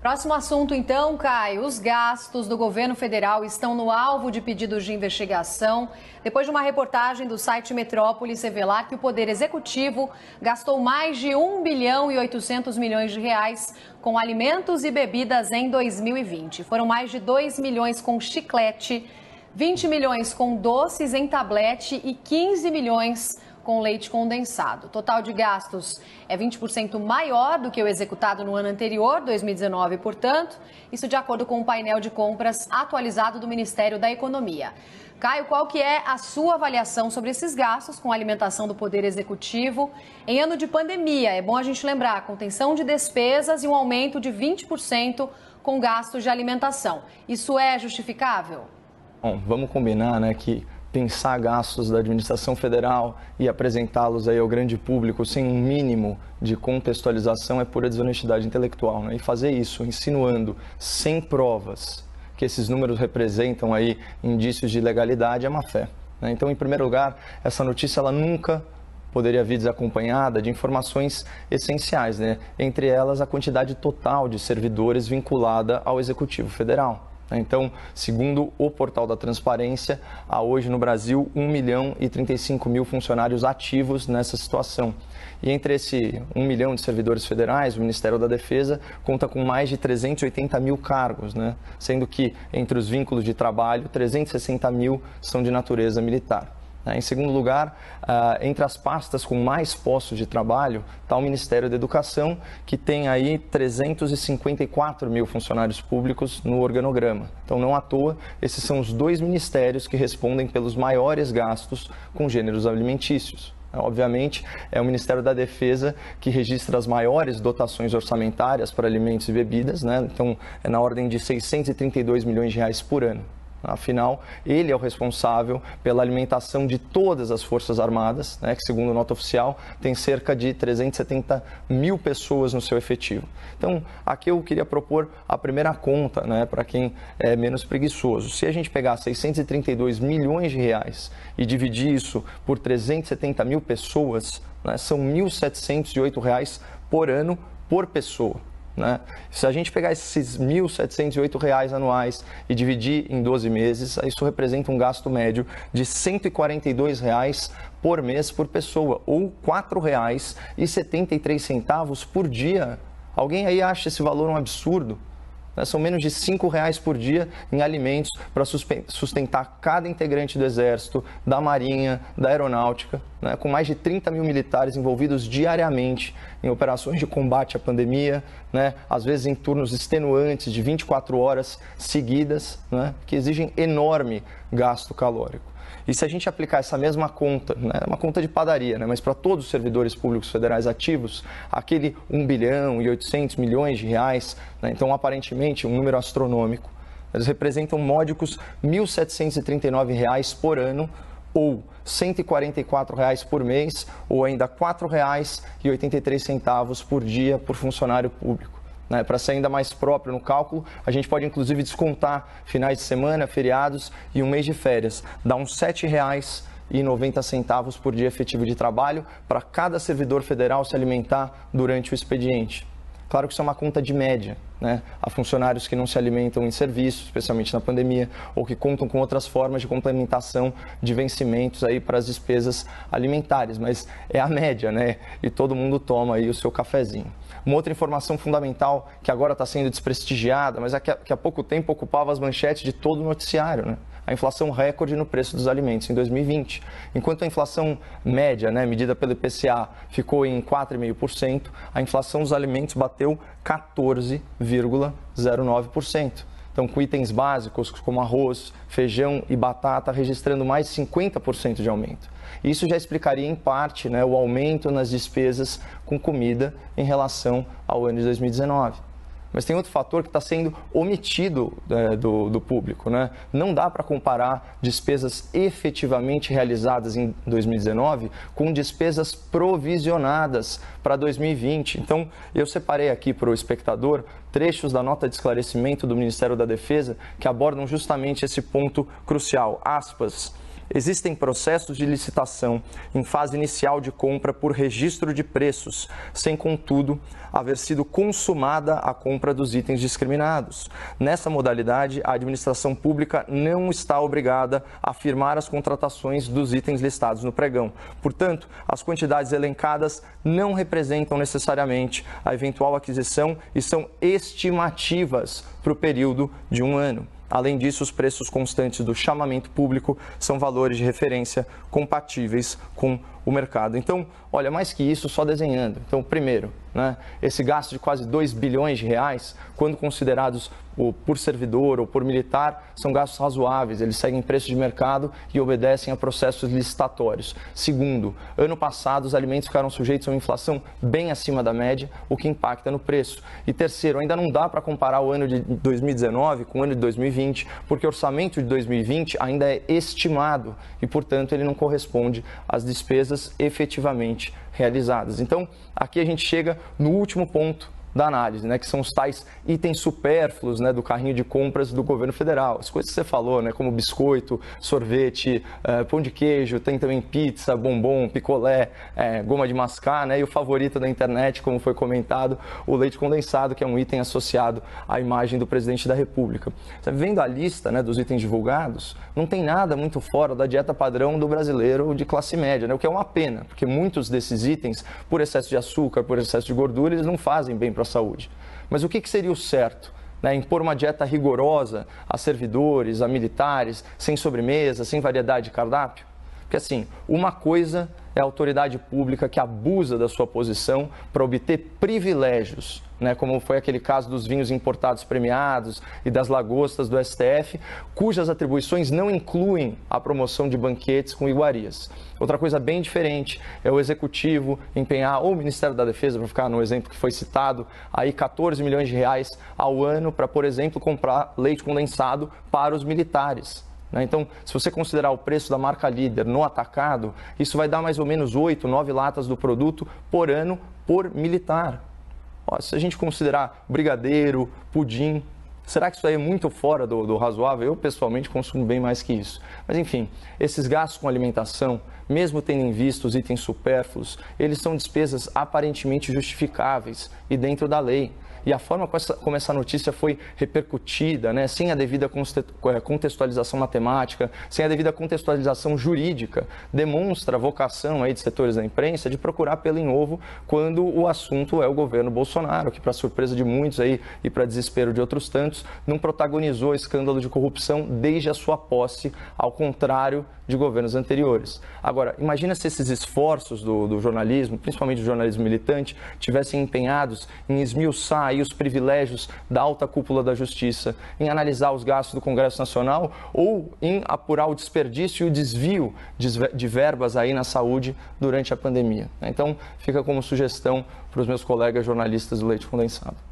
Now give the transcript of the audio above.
Próximo assunto, então, Caio. Os gastos do governo federal estão no alvo de pedidos de investigação, depois de uma reportagem do site Metrópolis revelar que o Poder Executivo gastou mais de 1 bilhão e 800 milhões de reais com alimentos e bebidas em 2020. Foram mais de 2 milhões com chiclete, 20 milhões com doces em tablete e 15 milhões com leite condensado. O total de gastos é 20% maior do que o executado no ano anterior, 2019, portanto, isso de acordo com o painel de compras atualizado do Ministério da Economia. Caio, qual que é a sua avaliação sobre esses gastos com a alimentação do Poder Executivo em ano de pandemia? É bom a gente lembrar, contenção de despesas e um aumento de 20% com gastos de alimentação. Isso é justificável? Bom, vamos combinar, né, que pensar gastos da administração federal e apresentá-los aí ao grande público sem um mínimo de contextualização é pura desonestidade intelectual, né? E fazer isso insinuando sem provas que esses números representam aí indícios de ilegalidade é má fé, né? Então, em primeiro lugar, essa notícia ela nunca poderia vir desacompanhada de informações essenciais, né? Entre elas a quantidade total de servidores vinculada ao Executivo Federal. Então, segundo o portal da Transparência, há hoje no Brasil 1 milhão e 35 mil funcionários ativos nessa situação. E entre esse 1 milhão de servidores federais, o Ministério da Defesa conta com mais de 380 mil cargos, né? Sendo que entre os vínculos de trabalho, 360 mil são de natureza militar. Em segundo lugar, entre as pastas com mais postos de trabalho está o Ministério da Educação, que tem aí 354 mil funcionários públicos no organograma. Então, não à toa, esses são os dois ministérios que respondem pelos maiores gastos com gêneros alimentícios. Obviamente, é o Ministério da Defesa que registra as maiores dotações orçamentárias para alimentos e bebidas, né? Então, é na ordem de 632 milhões de reais por ano. Afinal, ele é o responsável pela alimentação de todas as Forças Armadas, né, que, segundo nota oficial, tem cerca de 370 mil pessoas no seu efetivo. Então, aqui eu queria propor a primeira conta, né, para quem é menos preguiçoso. Se a gente pegar 632 milhões de reais e dividir isso por 370 mil pessoas, né, são R$ 1.708 por ano por pessoa. Né? Se a gente pegar esses R$ 1.708 anuais e dividir em 12 meses, isso representa um gasto médio de R$ 142 por mês por pessoa, ou R$ 4,73 por dia. Alguém aí acha esse valor um absurdo? São menos de R$ 5,00 por dia em alimentos para sustentar cada integrante do Exército, da Marinha, da Aeronáutica, né, com mais de 30 mil militares envolvidos diariamente em operações de combate à pandemia, né, às vezes em turnos extenuantes de 24 horas seguidas, né, que exigem enorme gasto calórico. E se a gente aplicar essa mesma conta, né, uma conta de padaria, né, mas para todos os servidores públicos federais ativos, aquele 1 bilhão e 800 milhões de reais, né, então aparentemente um número astronômico, eles representam módicos R$ 1.739 por ano, ou R$ 144 por mês, ou ainda R$ 4,83 por dia por funcionário público. Para ser ainda mais próprio no cálculo, a gente pode inclusive descontar finais de semana, feriados e um mês de férias. Dá uns R$ 7,90 por dia efetivo de trabalho para cada servidor federal se alimentar durante o expediente. Claro que isso é uma conta de média, né? Há funcionários que não se alimentam em serviço, especialmente na pandemia, ou que contam com outras formas de complementação de vencimentos aí para as despesas alimentares, mas é a média, né? E todo mundo toma aí o seu cafezinho. Uma outra informação fundamental que agora está sendo desprestigiada, mas que há pouco tempo ocupava as manchetes de todo o noticiário, né? A inflação recorde no preço dos alimentos em 2020. Enquanto a inflação média, né, medida pelo IPCA, ficou em 4,5%, a inflação dos alimentos bateu 14,09%. Então, com itens básicos como arroz, feijão e batata registrando mais de 50% de aumento. Isso já explicaria, em parte, né, o aumento nas despesas com comida em relação ao ano de 2019. Mas tem outro fator que está sendo omitido do público, né? Não dá para comparar despesas efetivamente realizadas em 2019 com despesas provisionadas para 2020. Então, eu separei aqui para o espectador trechos da nota de esclarecimento do Ministério da Defesa que abordam justamente esse ponto crucial. Aspas. Existem processos de licitação em fase inicial de compra por registro de preços, sem, contudo, haver sido consumada a compra dos itens discriminados. Nessa modalidade, a administração pública não está obrigada a firmar as contratações dos itens listados no pregão. Portanto, as quantidades elencadas não representam necessariamente a eventual aquisição e são estimativas para o período de 1 ano. Além disso, os preços constantes do chamamento público são valores de referência compatíveis com o mercado. Então, olha, mais que isso, só desenhando. Então, primeiro, esse gasto de quase 2 bilhões de reais, quando considerados por servidor ou por militar, são gastos razoáveis, eles seguem preço de mercado e obedecem a processos licitatórios. Segundo, ano passado os alimentos ficaram sujeitos a uma inflação bem acima da média, o que impacta no preço. E terceiro, ainda não dá para comparar o ano de 2019 com o ano de 2020, porque o orçamento de 2020 ainda é estimado e, portanto, ele não corresponde às despesas efetivamente realizadas. Então, aqui a gente chega no último ponto da análise, que são os tais itens supérfluos, do carrinho de compras do governo federal. As coisas que você falou, como biscoito, sorvete, pão de queijo, tem também pizza, bombom, picolé, goma de mascar, e o favorito da internet, como foi comentado, o leite condensado, que é um item associado à imagem do presidente da República. Vendo a lista dos itens divulgados, não tem nada muito fora da dieta padrão do brasileiro de classe média, o que é uma pena, porque muitos desses itens, por excesso de açúcar, por excesso de gordura, eles não fazem bem para a saúde. Mas o que seria o certo? Impor uma dieta rigorosa a servidores, a militares, sem sobremesa, sem variedade de cardápio? Porque assim, uma coisa é a autoridade pública que abusa da sua posição para obter privilégios, como foi aquele caso dos vinhos importados premiados e das lagostas do STF, cujas atribuições não incluem a promoção de banquetes com iguarias. Outra coisa bem diferente é o Executivo empenhar, ou o Ministério da Defesa, para ficar no exemplo que foi citado, aí 14 milhões de reais ao ano para, por exemplo, comprar leite condensado para os militares. Então, se você considerar o preço da marca líder no atacado, isso vai dar mais ou menos 8, 9 latas do produto por ano por militar. Se a gente considerar brigadeiro, pudim, será que isso aí é muito fora do razoável? Eu, pessoalmente, consumo bem mais que isso. Mas, enfim, esses gastos com alimentação, mesmo tendo em vista os itens supérfluos, eles são despesas aparentemente justificáveis e dentro da lei. E a forma como essa notícia foi repercutida, sem a devida contextualização matemática, sem a devida contextualização jurídica, demonstra a vocação aí de setores da imprensa de procurar pelo em ovo quando o assunto é o governo Bolsonaro, que, para surpresa de muitos aí e para desespero de outros tantos, não protagonizou escândalo de corrupção desde a sua posse, ao contrário de governos anteriores. Agora, imagina se esses esforços do jornalismo, principalmente do jornalismo militante, tivessem empenhados em esmiuçar aí os privilégios da alta cúpula da Justiça, em analisar os gastos do Congresso Nacional ou em apurar o desperdício e o desvio de verbas aí na saúde durante a pandemia. Então, fica como sugestão para os meus colegas jornalistas do leite condensado.